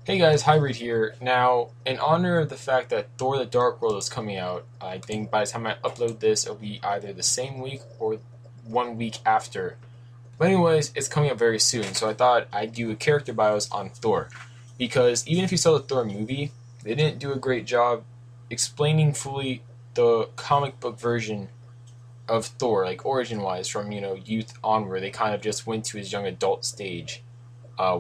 Hey guys, Hybrid here. Now, in honor of the fact that Thor the Dark World is coming out, I think by the time I upload this, it'll be either the same week or 1 week after. But anyways, it's coming up very soon, so I thought I'd do a character bios on Thor. Because even if you saw the Thor movie, they didn't do a great job explaining fully the comic book version of Thor, like origin-wise, from, youth onward. They kind of just went to his young adult stage,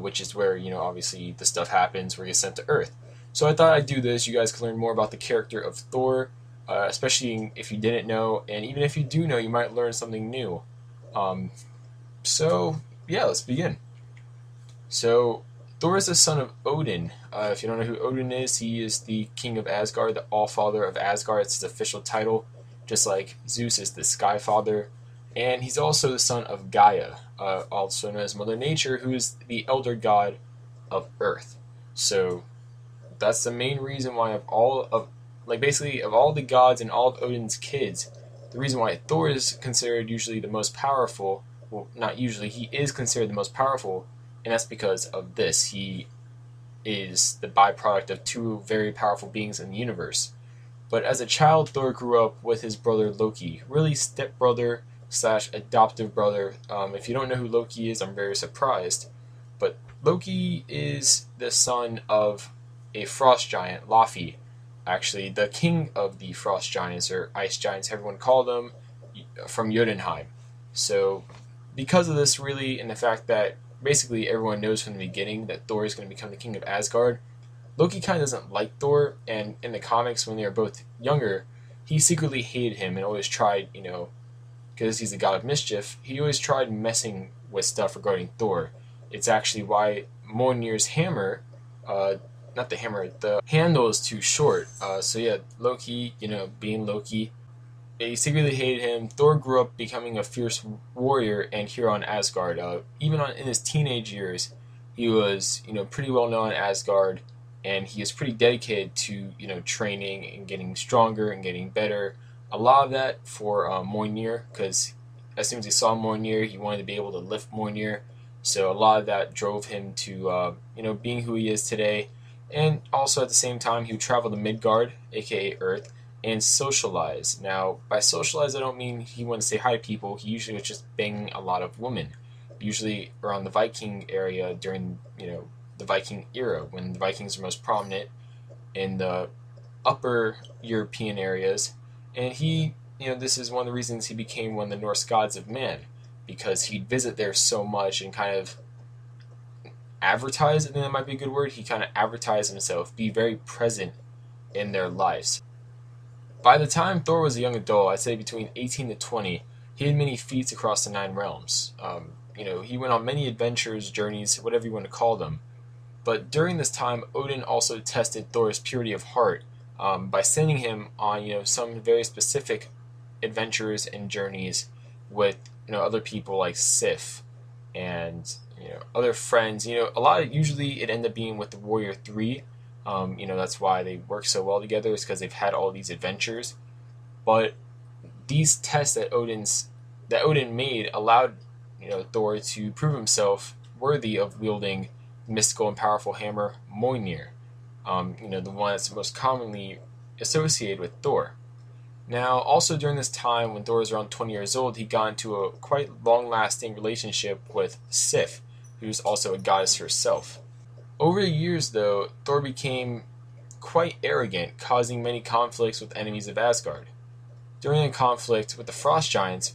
which is where obviously the stuff happens where he gets sent to Earth. So I thought I'd do this. You guys can learn more about the character of Thor, especially if you didn't know, and even if you do know, you might learn something new. Um, so yeah, let's begin. So Thor is the son of Odin. If you don't know who Odin is, he is the king of Asgard, the All-Father of Asgard. It's his official title, just like Zeus is the Sky Father. And he's also the son of Gaia, also known as Mother Nature, who is the elder god of Earth. So that's the main reason why of all the gods and all of Odin's kids, the reason why Thor is considered usually the most powerful. Well, not usually, he is considered the most powerful, and that's because of this. He is the byproduct of two very powerful beings in the universe. But as a child, Thor grew up with his brother Loki, really stepbrother slash adoptive brother. If you don't know who Loki is, I'm very surprised. But Loki is the son of a frost giant, Laufey, actually the king of the frost giants or ice giants, everyone called them, from Jotunheim. So because of this, really, and the fact that basically everyone knows from the beginning that Thor is going to become the king of Asgard, Loki kind of doesn't like Thor, and in the comics, when they were both younger, he secretly hated him and always tried, because he's the god of mischief, he always tried messing with stuff regarding Thor. It's actually why Mjolnir's hammer, not the hammer, the handle is too short. So yeah, Loki, being Loki, he secretly hated him. Thor grew up becoming a fierce warrior and hero on Asgard. In his teenage years, he was pretty well known in Asgard, and he is pretty dedicated to training and getting stronger and getting better. A lot of that for Mjolnir, because as soon as he saw Mjolnir, he wanted to be able to lift Mjolnir. So a lot of that drove him to being who he is today. And also at the same time, he would travel to Midgard, aka Earth, and socialize. Now, by socialize, I don't mean he wanted to say hi to people. He usually was just banging a lot of women, usually around the Viking area during, the Viking era, when the Vikings were most prominent in the upper European areas. And this is one of the reasons he became one of the Norse gods of man, because he'd visit there so much and kind of advertise, I think that might be a good word, he kind of advertised himself, be very present in their lives. By the time Thor was a young adult, I'd say between 18 to 20, he had many feats across the Nine Realms. He went on many adventures, journeys, whatever you want to call them. But during this time, Odin also tested Thor's purity of heart by sending him on, some very specific adventures and journeys with, other people like Sif and other friends. A lot of usually it ended up being with the Warrior Three. That's why they work so well together, is because they've had all these adventures. But these tests that Odin made allowed Thor to prove himself worthy of wielding the mystical and powerful hammer Mjolnir. The one that's most commonly associated with Thor. Now, also during this time, when Thor was around 20 years old, he got into a quite long-lasting relationship with Sif, who's also a goddess herself. Over the years, though, Thor became quite arrogant, causing many conflicts with enemies of Asgard. During a conflict with the Frost Giants,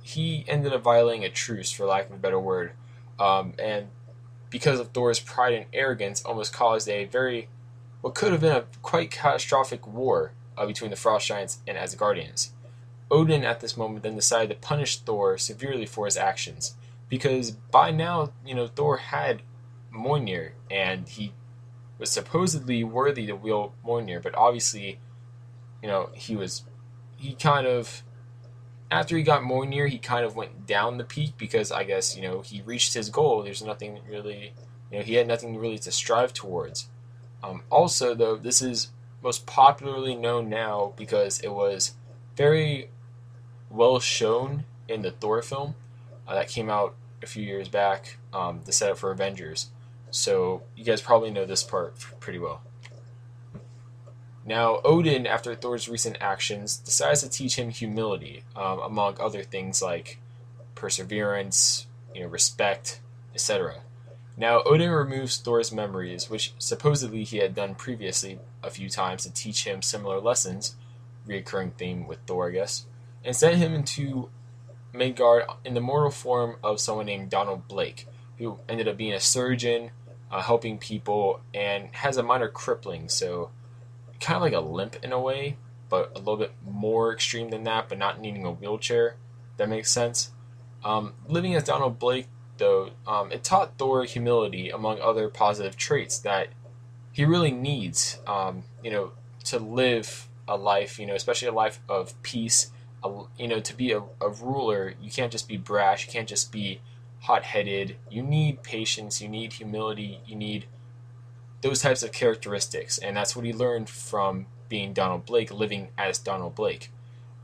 he ended up violating a truce, for lack of a better word, and because of Thor's pride and arrogance, almost caused what could have been a quite catastrophic war between the Frost Giants and Asgardians. Odin, at this moment, then decided to punish Thor severely for his actions, because by now, Thor had Mjolnir, and he was supposedly worthy to wield Mjolnir, but obviously, he kind of, after he got Mjolnir, he kind of went down the peak, because I guess, he reached his goal. There's nothing really, he had nothing really to strive towards. Also, though, this is most popularly known now because it was very well shown in the Thor film that came out a few years back, the setup for Avengers. So you guys probably know this part pretty well. Now, Odin, after Thor's recent actions, decides to teach him humility, among other things like perseverance, respect, etc. Now, Odin removes Thor's memories, which supposedly he had done previously a few times to teach him similar lessons, reoccurring theme with Thor, I guess, and sent him into Midgard in the mortal form of someone named Donald Blake, who ended up being a surgeon, helping people, and has a minor crippling, so kind of like a limp in a way, but a little bit more extreme than that, but not needing a wheelchair. That makes sense. Living as Donald Blake, though, it taught Thor humility, among other positive traits that he really needs, to live a life, especially a life of peace. To be a ruler, you can't just be brash, you can't just be hot-headed. You need patience, you need humility, you need those types of characteristics, and that's what he learned from being Donald Blake, living as Donald Blake.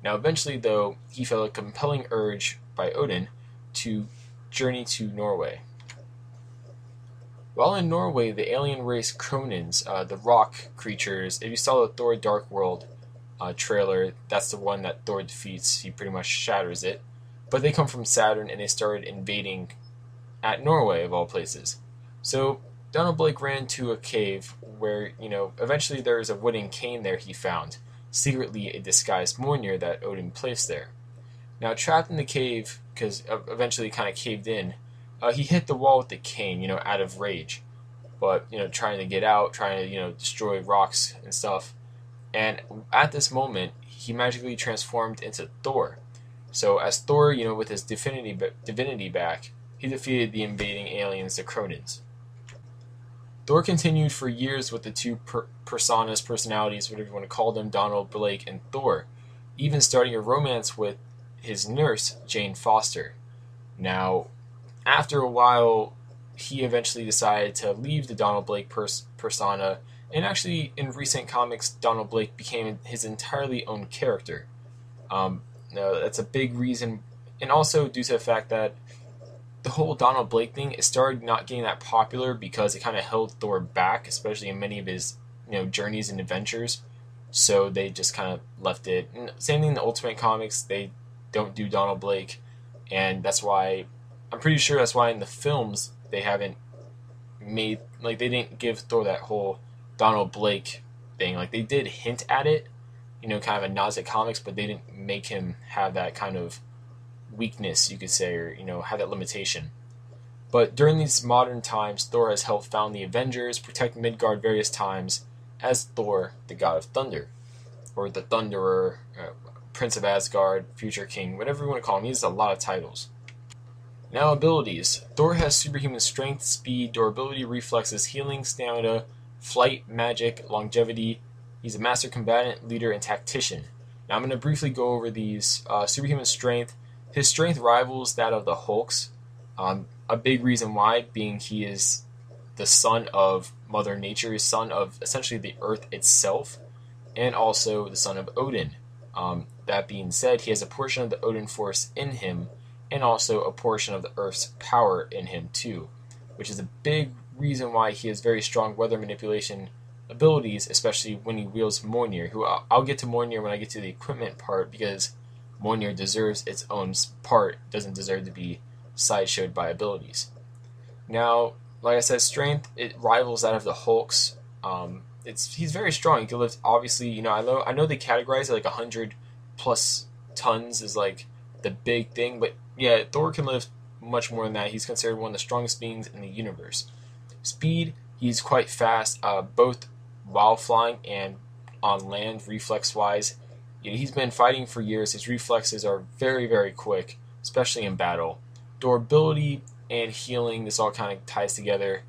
Now, eventually, though, he felt a compelling urge by Odin to journey to Norway. While in Norway, the alien race Kronins, the rock creatures, if you saw the Thor Dark World trailer, that's the one that Thor defeats. He pretty much shatters it. But they come from Saturn, and they started invading at Norway, of all places. So Donald Blake ran to a cave where, eventually there was a wooden cane there he found, secretly a disguised Mjolnir that Odin placed there. Now, trapped in the cave, because eventually kind of caved in, he hit the wall with the cane, out of rage. But, trying to get out, trying to, destroy rocks and stuff. And at this moment, he magically transformed into Thor. So as Thor, with his divinity back, he defeated the invading aliens, the Kronins. Thor continued for years with the two personalities, whatever you want to call them, Donald Blake and Thor, even starting a romance with his nurse, Jane Foster. Now, after a while, he eventually decided to leave the Donald Blake persona, and actually, in recent comics, Donald Blake became his entirely own character. That's a big reason, and also due to the fact that the whole Donald Blake thing, it started not getting that popular because it kind of held Thor back, especially in many of his journeys and adventures. So they just kind of left it. And same thing in the Ultimate Comics, they don't do Donald Blake, and that's why I'm pretty sure that's why in the films they haven't made, like, they didn't give Thor that whole Donald Blake thing. Like, they did hint at it, kind of in Nazi comics, but they didn't make him have that kind of weakness, you could say, or have that limitation. But during these modern times, Thor has helped found the Avengers, protect Midgard various times as Thor, the God of Thunder, or the Thunderer, Prince of Asgard, Future King, whatever you want to call him. He has a lot of titles. Now, abilities. Thor has superhuman strength, speed, durability, reflexes, healing, stamina, flight, magic, longevity. He's a master combatant, leader, and tactician. Now, I'm going to briefly go over these. Superhuman strength. His strength rivals that of the Hulk's. A big reason why being he is the son of Mother Nature, his son of essentially the Earth itself, and also the son of Odin. That being said, he has a portion of the Odin force in him, and also a portion of the Earth's power in him too, which is a big reason why he has very strong weather manipulation abilities, especially when he wields Mjolnir, who I'll get to Mjolnir when I get to the equipment part, because Mjolnir deserves its own part, doesn't deserve to be sideshowed by abilities. Now, like I said, strength, it rivals that of the Hulk's. He's very strong. He can lift, obviously, I know they categorize it like 100 plus tons is like the big thing, but yeah, Thor can lift much more than that. He's considered one of the strongest beings in the universe. Speed, he's quite fast, both while flying and on land, reflex-wise. He's been fighting for years. His reflexes are very, very quick, especially in battle. Durability and healing, this all kind of ties together.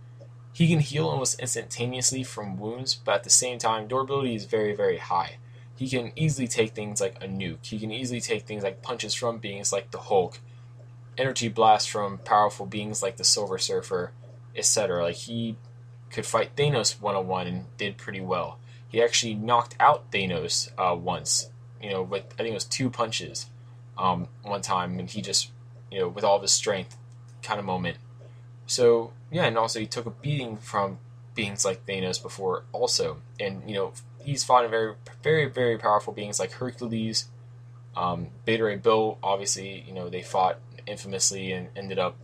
He can heal almost instantaneously from wounds, but at the same time, durability is very, very high. He can easily take things like a nuke. He can easily take things like punches from beings like the Hulk, energy blasts from powerful beings like the Silver Surfer, etc. Like, he could fight Thanos one-on-one and did pretty well. He actually knocked out Thanos once, with, I think it was 2 punches one time, and he just, with all of his strength kind of moment. So yeah, and also he took a beating from beings like Thanos before also, and he's fought in very powerful beings like Hercules, Beta Ray Bill. Obviously, they fought infamously and ended up,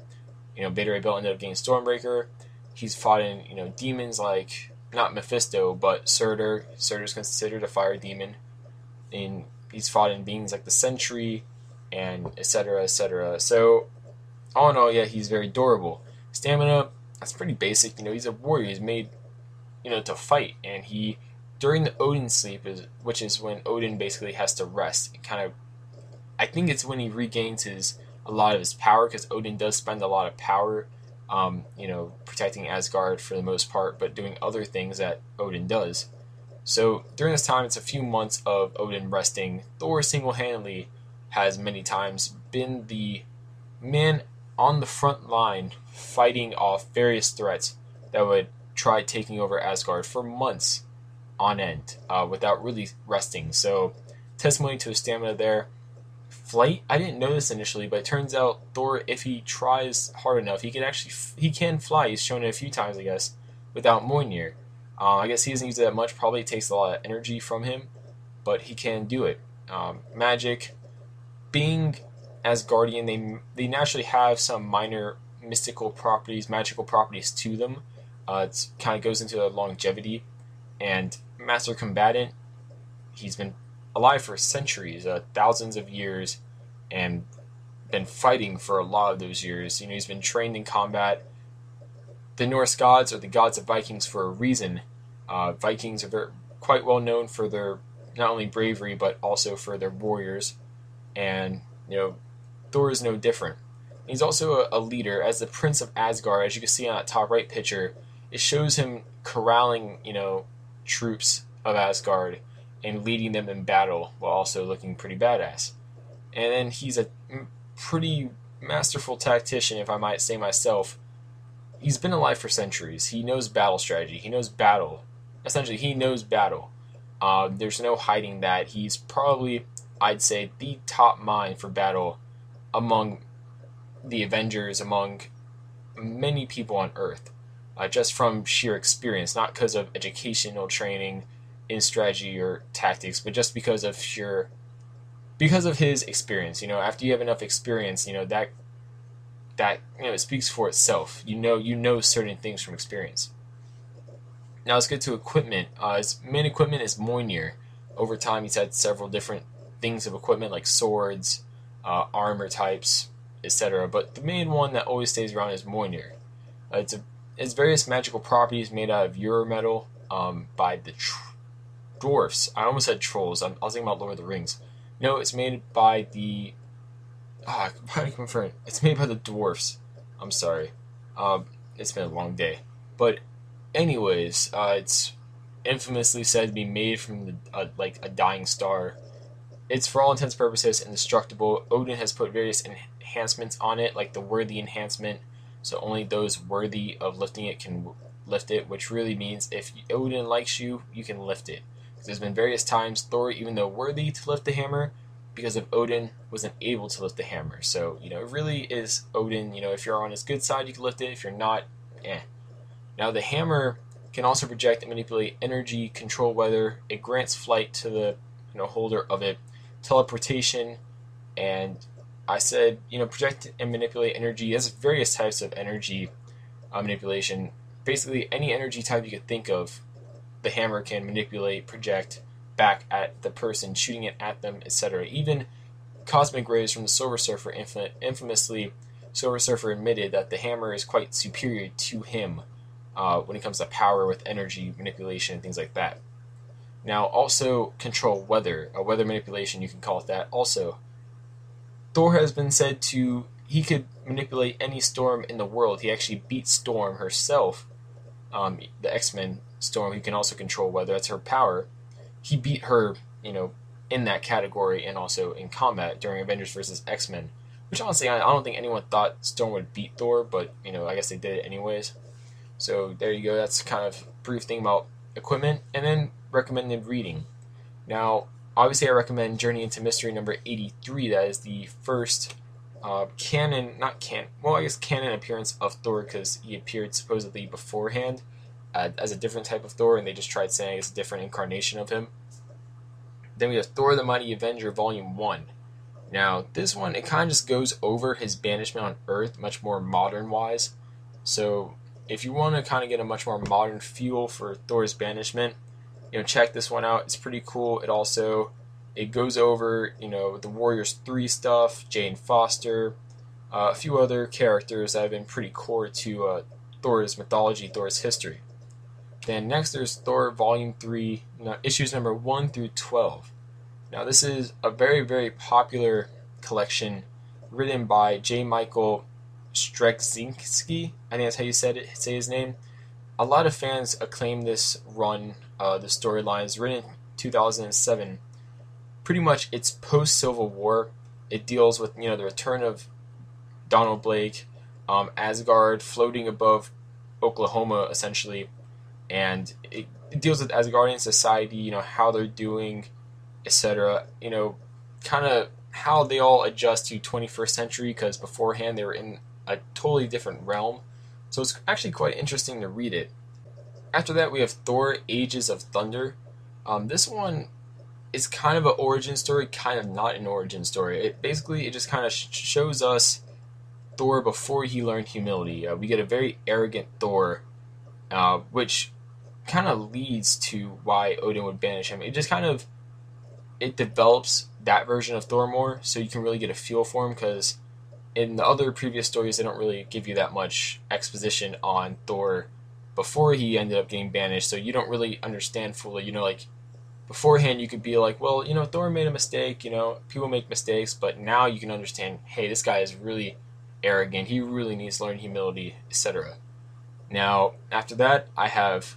Beta Ray Bill ended up getting Stormbreaker. He's fought in demons like not Mephisto but Surtur. Surtur's considered a fire demon, and he's fought in beings like the Sentry, and etc. etc. So all in all, yeah, he's very durable. Stamina, that's pretty basic. He's a warrior. He's made, to fight, and he during the Odin sleep which is when Odin basically has to rest. It kind of, I think it's when he regains a lot of his power, because Odin does spend a lot of power, protecting Asgard for the most part, but doing other things that Odin does. So during this time, it's a few months of Odin resting. Thor single-handedly has many times been the man on the front line fighting off various threats that would try taking over Asgard for months on end without really resting. So testimony to his stamina there. Flight, I didn't know this initially, but it turns out Thor, if he tries hard enough, he can fly. He's shown it a few times, I guess, without Mjolnir. I guess he doesn't use it that much. Probably takes a lot of energy from him, but he can do it. Magic, being Asgardian, they naturally have some minor mystical properties, magical properties to them. It kind of goes into the longevity. And Master Combatant, he's been alive for centuries, thousands of years, and been fighting for a lot of those years. He's been trained in combat. The Norse gods are the gods of Vikings for a reason. Vikings are quite well known for their not only bravery but also for their warriors, and Thor is no different. He's also a leader. As the Prince of Asgard, as you can see on that top right picture, it shows him corralling troops of Asgard and leading them in battle while also looking pretty badass. And then he's a pretty masterful tactician, if I might say myself. He's been alive for centuries. He knows battle strategy. He knows battle. Essentially, he knows battle. There's no hiding that. He's probably, I'd say, the top mind for battle among the Avengers, among many people on Earth. Just from sheer experience, not because of educational training in strategy or tactics, but just because of his experience. After you have enough experience, that it speaks for itself. You know certain things from experience. Now let's get to equipment. His main equipment is Mjolnir. Over time, he's had several different things of equipment like swords, armor types, etc. But the main one that always stays around is Mjolnir. It's various magical properties made out of Eurometal by the dwarfs. I almost said trolls. I was thinking about Lord of the Rings. No, it's made by the... It's made by the dwarfs. I'm sorry. It's been a long day. But anyways, it's infamously said to be made from like a dying star. It's for all intents and purposes indestructible. Odin has put various enhancements on it, like the worthy enhancement. So only those worthy of lifting it can lift it, which really means if Odin likes you, you can lift it. There's been various times Thor, even though worthy to lift the hammer, because of Odin, wasn't able to lift the hammer. So, it really is Odin. If you're on his good side, you can lift it. If you're not, eh. Now, the hammer can also project and manipulate energy, control weather. It grants flight to the holder of it, teleportation, and I said, project and manipulate energy. There's various types of energy manipulation. Basically, any energy type you could think of, the hammer can manipulate, project back at the person, shooting it at them, etc. Even cosmic rays from the Silver Surfer, infamously, Silver Surfer admitted that the hammer is quite superior to him when it comes to power with energy manipulation and things like that. Now, also control weather, weather manipulation, you can call it that. Also, Thor has been said he could manipulate any storm in the world. He actually beat Storm herself, the X-Men Storm, who can also control weather. That's her power. He beat her, in that category and also in combat during Avengers vs. X-Men. Which honestly, I don't think anyone thought Storm would beat Thor, but, I guess they did it anyways. So there you go. That's kind of a brief thing about equipment. And then recommended reading. Now, obviously I recommend Journey into Mystery number 83. That is the first canon appearance of Thor, because he appeared supposedly beforehand as a different type of Thor, and they just tried saying it's a different incarnation of him. Then we have Thor the Mighty Avenger Volume 1. Now, this one, it kind of just goes over his banishment on Earth, much more modern-wise. So, if you want to kind of get a much more modern feel for Thor's banishment, check this one out. It's pretty cool. It goes over, the Warriors 3 stuff, Jane Foster, a few other characters that have been pretty core to Thor's mythology, Thor's history. Then next there's Thor Volume 3, issues number 1 through 12. Now this is a very, very popular collection written by J. Michael Straczynski. I think that's how you say his name. A lot of fans acclaim this run, the storyline is written in 2007. Pretty much it's post-Civil War. It deals with, the return of Donald Blake, Asgard floating above Oklahoma, essentially. And it deals with Asgardian society, how they're doing, etc. Kind of how they all adjust to 21st century, because beforehand they were in a totally different realm. So it's actually quite interesting to read it. After that, we have Thor Ages of Thunder. This one is kind of an origin story, kind of not an origin story. It just kind of shows us Thor before he learned humility. We get a very arrogant Thor, which kind of leads to why Odin would banish him. It develops that version of Thor more, so you can really get a feel for him, because in the other previous stories, they don't really give you that much exposition on Thor before he ended up getting banished, so you don't really understand fully. Beforehand you could be like, well, Thor made a mistake, people make mistakes, but now you can understand, hey, this guy is really arrogant, he really needs to learn humility, etc. Now, after that, I have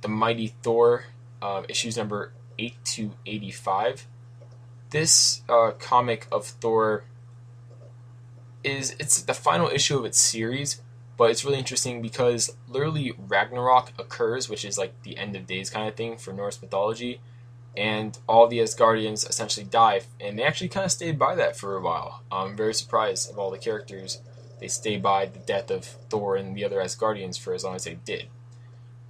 The Mighty Thor, issues number 8 to 85. This comic of Thor it's the final issue of its series, but it's really interesting because literally Ragnarok occurs, which is like the end of days kind of thing for Norse mythology, and all the Asgardians essentially die, and they actually kind of stayed by that for a while. I'm very surprised of all the characters. They stayed by the death of Thor and the other Asgardians for as long as they did.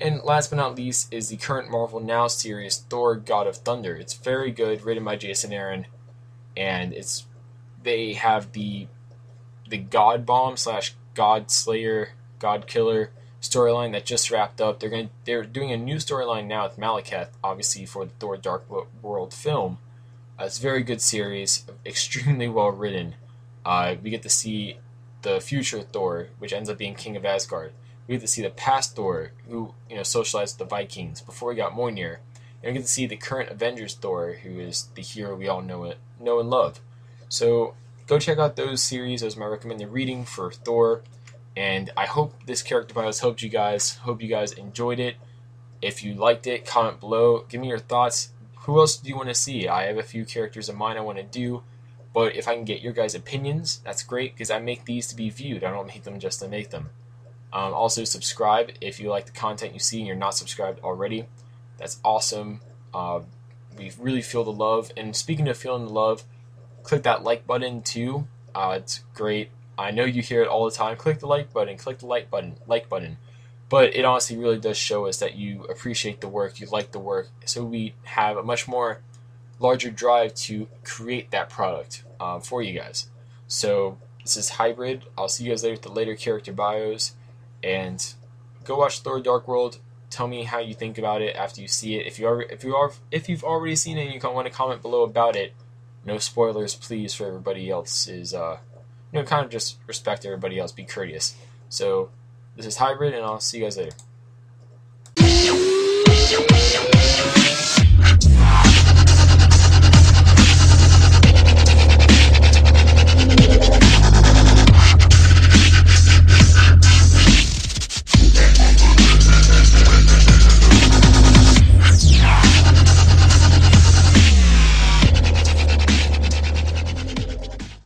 And last but not least is the current Marvel Now series, Thor God of Thunder. It's very good, written by Jason Aaron, and they have the God Bomb / God Slayer, God Killer storyline that just wrapped up. They're doing a new storyline now with Malekith, obviously for the Thor Dark World film. It's a very good series, extremely well written. We get to see the future Thor, which ends up being King of Asgard. We get to see the past Thor, who socialized with the Vikings before he got Mjolnir, and we get to see the current Avengers Thor, who is the hero we all know and love. So go check out those series. Those are my recommended reading for Thor, and I hope this character bios helped you guys. Hope you guys enjoyed it. If you liked it, comment below. Give me your thoughts. Who else do you want to see? I have a few characters in mind I want to do, but if I can get your guys' opinions, that's great, because I make these to be viewed. I don't make them just to make them. Also, subscribe if you like the content you see and you're not subscribed already. That's awesome. We really feel the love. And speaking of feeling the love, click that like button too. It's great. I know you hear it all the time. Click the like button. Click the like button. But it honestly really does show us that you appreciate the work, you like the work. So we have a much more larger drive to create that product for you guys. So this is Hybrid. I'll see you guys later with the later character bios. And go watch Thor Dark World. Tell me how you think about it after you see it. If you've already seen it and you want to comment below about it, no spoilers, please, for everybody else's. Kind of just respect everybody else. Be courteous. So this is Hybrid, and I'll see you guys later.